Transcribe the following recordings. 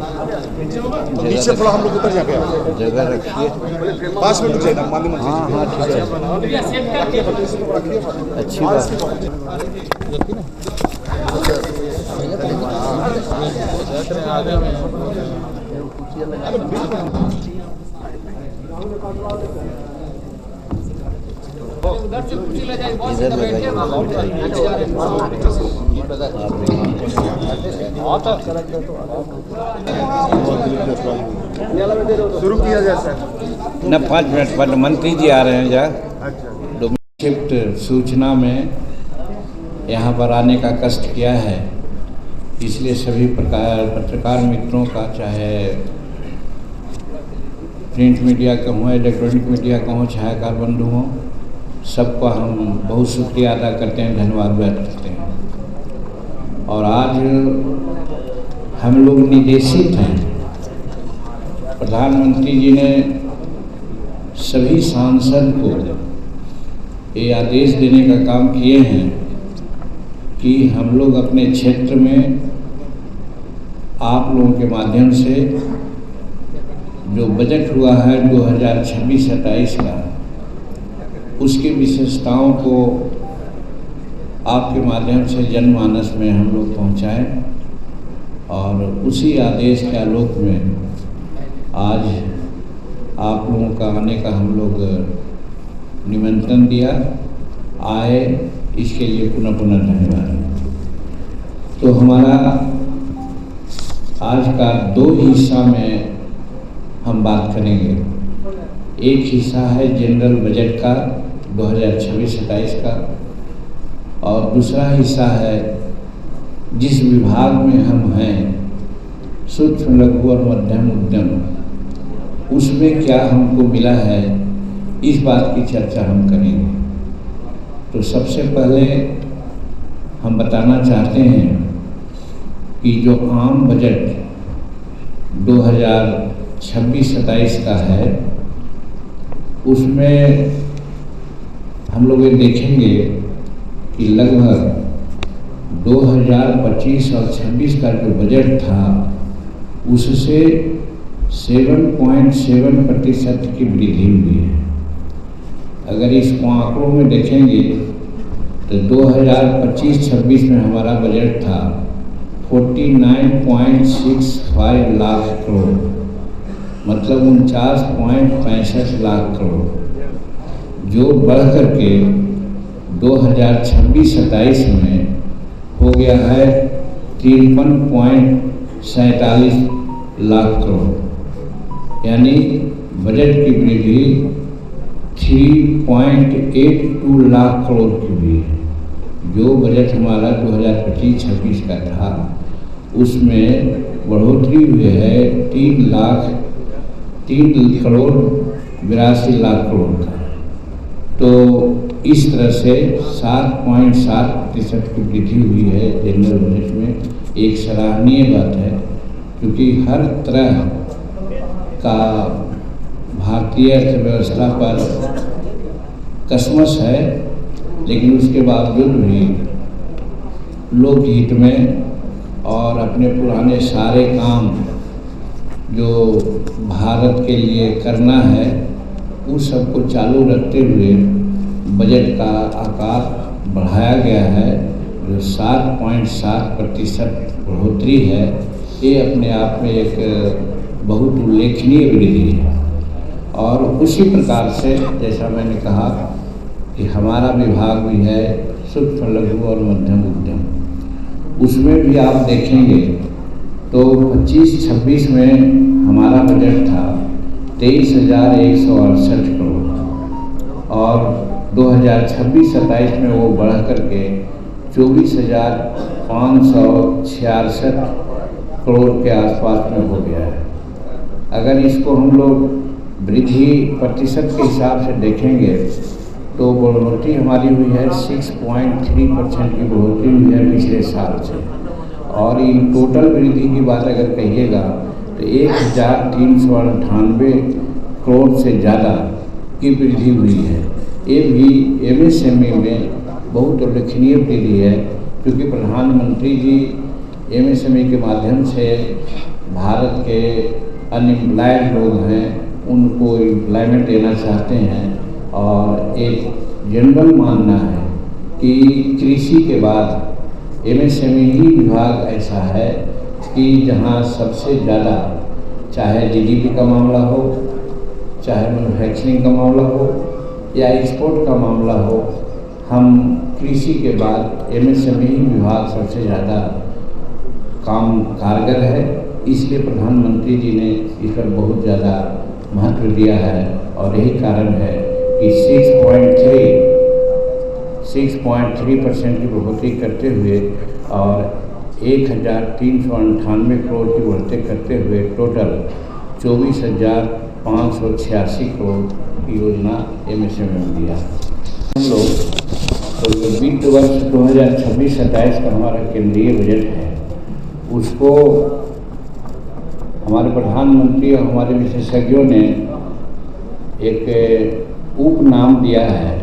नीचे थोड़ा हम लोग उतर जाके जगह रखिए। 5 मिनट चाहिए माननीय मंत्री। हाँ हाँ ठीक है, अच्छी बात। इधर लगाइए। शुरू किया जाए सर। न 5 मिनट पर मंत्री जी आ रहे हैं जहाँ अच्छा शिफ्ट सूचना में यहाँ पर आने का कष्ट किया है, इसलिए सभी प्रकार पत्रकार मित्रों का, चाहे प्रिंट मीडिया का हो, इलेक्ट्रॉनिक मीडिया का हो, छायाकार बंधु हों, सबका हम बहुत शुक्रिया अदा करते हैं, धन्यवाद व्यक्त करते हैं। और आज हम लोग निर्देशित हैं, प्रधानमंत्री जी ने सभी सांसद को ये आदेश देने का काम किए हैं कि हम लोग अपने क्षेत्र में आप लोगों के माध्यम से जो बजट हुआ है 2026-27 का, उसकी विशेषताओं को आपके माध्यम से जनमानस में हम लोग पहुँचाएँ। और उसी आदेश के आलोक में आज आप लोगों का आने का हम लोग निमंत्रण दिया, आए, इसके लिए पुनः पुनः धन्यवाद। तो हमारा आज का 2 हिस्सा में हम बात करेंगे। एक हिस्सा है जनरल बजट का 2026-27 का, और दूसरा हिस्सा है जिस विभाग में हम हैं, सूक्ष्म लघु और मध्यम उद्यम, उसमें क्या हमको मिला है, इस बात की चर्चा हम करेंगे। तो सबसे पहले हम बताना चाहते हैं कि जो आम बजट 2026-27 का है, उसमें हम लोग ये देखेंगे कि लगभग 2025 और 26 का जो बजट था, उससे 7.7% की वृद्धि हुई है। अगर इसको आंकड़ों में देखेंगे तो 2025-26 में हमारा बजट था 49.65 लाख करोड़, मतलब 49.65 लाख करोड़, जो बढ़ करके 2026-27 में हो गया है 53.47 लाख करोड़, यानी बजट की वृद्धि 3.82 लाख करोड़ की हुई है। जो बजट हमारा 2025-26 का था, उसमें बढ़ोतरी हुई है 3,82,82 करोड़ का। तो इस तरह से 7.7% की वृद्धि हुई है जनरल बजट में। एक सराहनीय बात है, क्योंकि हर तरह का भारतीय अर्थव्यवस्था पर कसमस है, लेकिन उसके बावजूद भी लोकहित में और अपने पुराने सारे काम जो भारत के लिए करना है, उस सबको चालू रखते हुए बजट का आकार बढ़ाया गया है। जो 7.7% बढ़ोतरी है, ये अपने आप में एक बहुत उल्लेखनीय वृद्धि है। और उसी प्रकार से जैसा मैंने कहा कि हमारा विभाग भी है सूक्ष्म लघु और मध्यम उद्यम, उसमें भी आप देखेंगे तो 25-26 में हमारा बजट था 23,168 करोड़, और 2026-27 में वो बढ़ करके 24,566 करोड़ के आसपास में हो गया है। अगर इसको हम लोग वृद्धि प्रतिशत के हिसाब से देखेंगे तो बढ़ोतरी हमारी हुई है 6.3% की बढ़ोतरी हुई है पिछले साल से। और इन टोटल वृद्धि की बात अगर कहिएगा तो 1,398 करोड़ से ज़्यादा की वृद्धि हुई है। ये भी MSME में बहुत उल्लेखनीय वृद्धि है, क्योंकि प्रधानमंत्री जी MSME के माध्यम से भारत के अनएम्प्लॉयड लोग हैं उनको एम्प्लॉयमेंट देना चाहते हैं। और एक जनरल मानना है कि कृषि के बाद एमएसएमई ही विभाग ऐसा है कि जहां सबसे ज़्यादा, चाहे जीडीपी का मामला हो, चाहे मैन्युफैक्चरिंग का मामला हो या एक्सपोर्ट का मामला हो, हम कृषि के बाद एमएसएमई विभाग सबसे ज़्यादा काम कारगर है। इसलिए प्रधानमंत्री जी ने इस पर बहुत ज़्यादा महत्व दिया है और यही कारण है कि 6.3% की बढ़ोतरी करते हुए और 1398 करोड़ की बढ़ोतरी करते हुए टोटल 24,586 करोड़ की योजना एमएसएमई में दिया। हम लोग तो जो वित्त वर्ष 2026-27 का हमारा केंद्रीय बजट है उसको हमारे प्रधानमंत्री और हमारे विशेषज्ञों ने एक उपनाम दिया है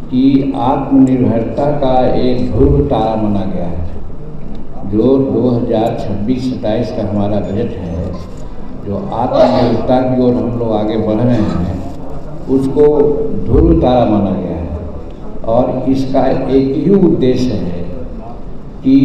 कि आत्मनिर्भरता का एक ध्रुव तारा माना गया है। जो 2026-27 का हमारा बजट है, जो आत्मनिर्भरता की ओर हम लोग आगे बढ़ रहे हैं, उसको ध्रुव तारा माना गया है। और इसका एक ही उद्देश्य है कि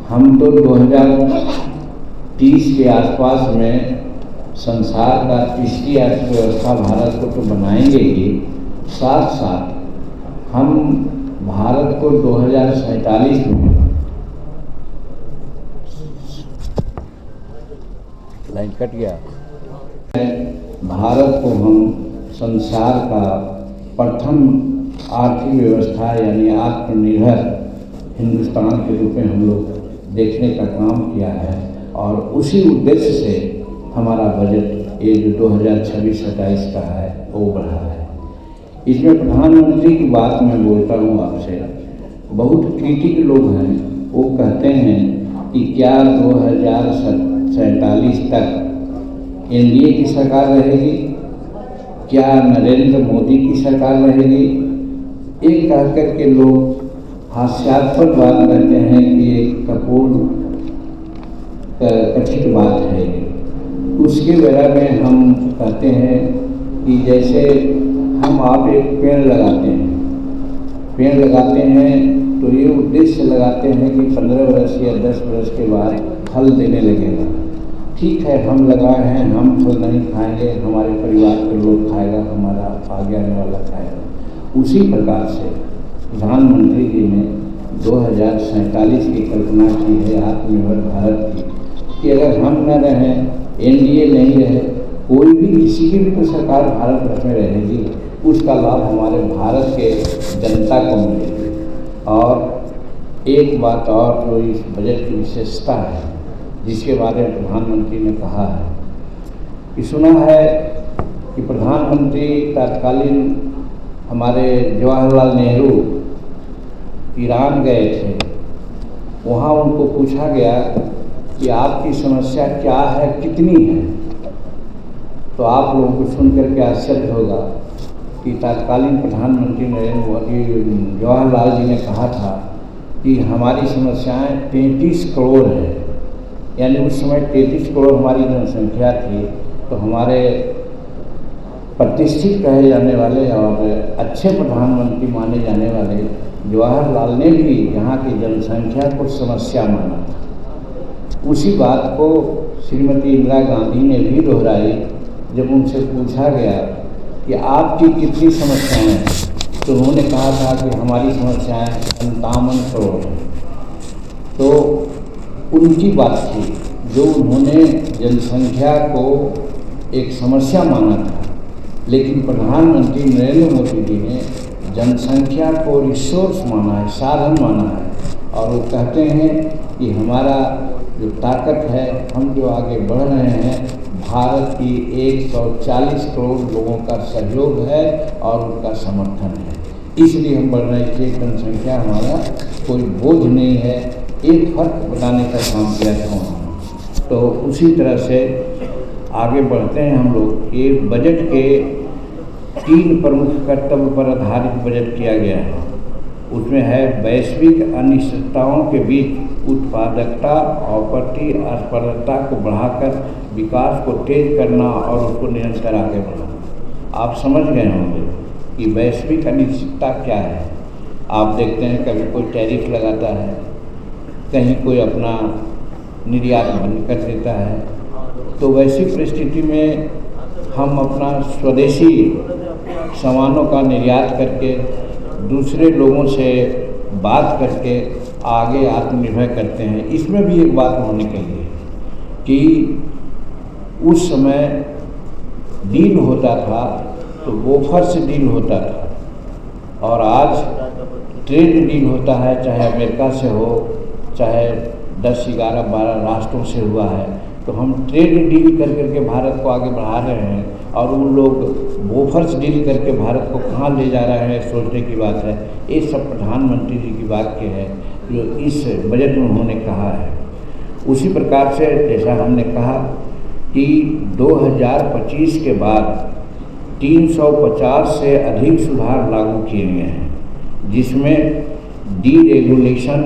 हम तो 2030 के आसपास में संसार का तीसरी अर्थव्यवस्था भारत को तो बनाएंगे ही, साथ साथ हम भारत को 2047 में लाइन कट गया, भारत को हम संसार का प्रथम आर्थिक व्यवस्था यानी आत्मनिर्भर हिंदुस्तान के रूप में हम लोग देखने का काम किया है। और उसी उद्देश्य से हमारा बजट ये जो 2026-27 का है वो बढ़ा है। इसमें प्रधानमंत्री की बात मैं बोलता हूँ आपसे, बहुत क्रिटिक लोग हैं, वो कहते हैं कि क्या 2047 तक एनडीए की सरकार रहेगी, क्या नरेंद्र मोदी की सरकार रहेगी। एक कहकर के लोग हास्यास्पद बात करते हैं कि एक कपूर कथित बात है। उसके बारे में हम कहते हैं कि जैसे हम आप एक पेड़ लगाते हैं तो ये उद्देश्य लगाते हैं कि 15 वर्ष या 10 वर्ष के बाद फल देने लगेगा। ठीक है, हम लगाए हैं, हम फल नहीं खाएंगे, हमारे परिवार के लोग खाएगा, हमारा आगे आने वाला खाएगा। उसी प्रकार से प्रधानमंत्री जी ने 2047 की कल्पना की है आत्मनिर्भर भारत की, कि अगर हम न रहें, एनडीए नहीं रहे, कोई भी किसी की भी तो सरकार भारत वर्ष में रहेगी, उसका लाभ हमारे भारत के जनता को मिलेगी। और एक बात और जो इस बजट की विशेषता है, जिसके बारे में प्रधानमंत्री ने कहा है कि सुना है कि प्रधानमंत्री तत्कालीन हमारे जवाहरलाल नेहरू ईरान गए थे, वहाँ उनको पूछा गया कि आपकी समस्या क्या है, कितनी है। तो आप लोगों को सुन करके आश्चर्य होगा कि तत्कालीन प्रधानमंत्री नरेंद्र मोदी जवाहरलाल जी ने कहा था कि हमारी समस्याएं 33 करोड़ है। यानी उस समय 33 करोड़ हमारी जनसंख्या थी। तो हमारे प्रतिष्ठित कहे जाने वाले और अच्छे प्रधानमंत्री माने जाने वाले जवाहरलाल ने भी यहाँ की जनसंख्या को समस्या माना था। उसी बात को श्रीमती इंदिरा गांधी ने भी दोहराई जब उनसे पूछा गया कि आपकी कितनी समस्याएं हैं, तो उन्होंने कहा था कि हमारी समस्याएं 57 करोड़ हैं। तो उनकी बात थी जो उन्होंने जनसंख्या को एक समस्या माना था, लेकिन प्रधानमंत्री नरेंद्र मोदी जी ने जनसंख्या को रिसोर्स माना है, साधन माना है। और वो कहते हैं कि हमारा जो ताकत है, हम जो आगे बढ़ रहे हैं, भारत की 140 करोड़ लोगों का सहयोग है और उनका समर्थन है। इसलिए हम बढ़ रहे हैं कि जनसंख्या हमारा कोई बोझ नहीं है, एक फर्क बताने का काम किया था उन्होंने। तो उसी तरह से आगे बढ़ते हैं हम लोग। ये बजट के 3 प्रमुख कर्तव्य पर आधारित बजट किया गया है। उसमें है वैश्विक अनिश्चितताओं के बीच उत्पादकता और प्रतिस्पर्धा को बढ़ाकर विकास को तेज करना और उसको निरंतर आगे बढ़ाना। आप समझ गए होंगे कि वैश्विक अनिश्चितता क्या है। आप देखते हैं कभी कोई टैरिफ लगाता है, कहीं कोई अपना निर्यात बंद कर देता है। तो वैसी परिस्थिति में हम अपना स्वदेशी सामानों का निर्यात करके दूसरे लोगों से बात करके आगे आत्मनिर्भर करते हैं। इसमें भी एक बात होने के लिए कि उस समय डील होता था तो वोफर से डील होता था और आज ट्रेड डील होता है, चाहे अमेरिका से हो, चाहे 10, 11, 12 राष्ट्रों से हुआ है। तो हम ट्रेड डील कर करके भारत को आगे बढ़ा रहे हैं और उन लोग वोफर्स डील करके भारत को कहाँ ले जा रहे हैं, सोचने की बात है। ये सब प्रधानमंत्री जी की वाक्य है जो इस बजट में उन्होंने कहा है। उसी प्रकार से जैसा हमने कहा कि 2025 के बाद 350 से अधिक सुधार लागू किए गए हैं, जिसमें डीरेगुलेशन,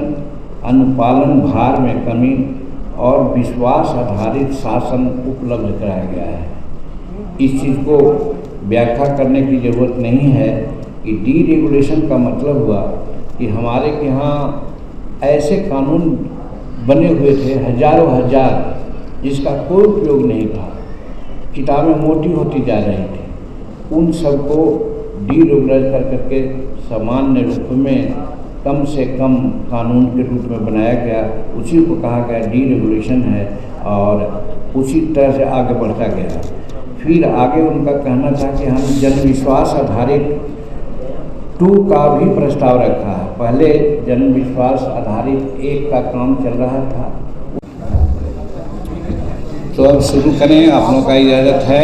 अनुपालन भार में कमी और विश्वास आधारित शासन उपलब्ध कराया गया है। इस चीज़ को व्याख्या करने की ज़रूरत नहीं है कि डीरेगुलेशन का मतलब हुआ कि हमारे यहाँ ऐसे कानून बने हुए थे हजारों हजार, जिसका कोई उपयोग नहीं था, किताबें मोटी होती जा रही थी। उन सबको डीरेगुलेट कर करके सामान्य रूप में कम से कम कानून के रूप में बनाया गया। उसी को कहा गया डीरेगुलेशन है और उसी तरह से आगे बढ़ता गया। फिर आगे उनका कहना था कि हम जनविश्वास आधारित 2 का भी प्रस्ताव रखा है। पहले जनविश्वास आधारित 1 का काम चल रहा था। तो अब शुरू करें, आप लोगों का इजाज़त है।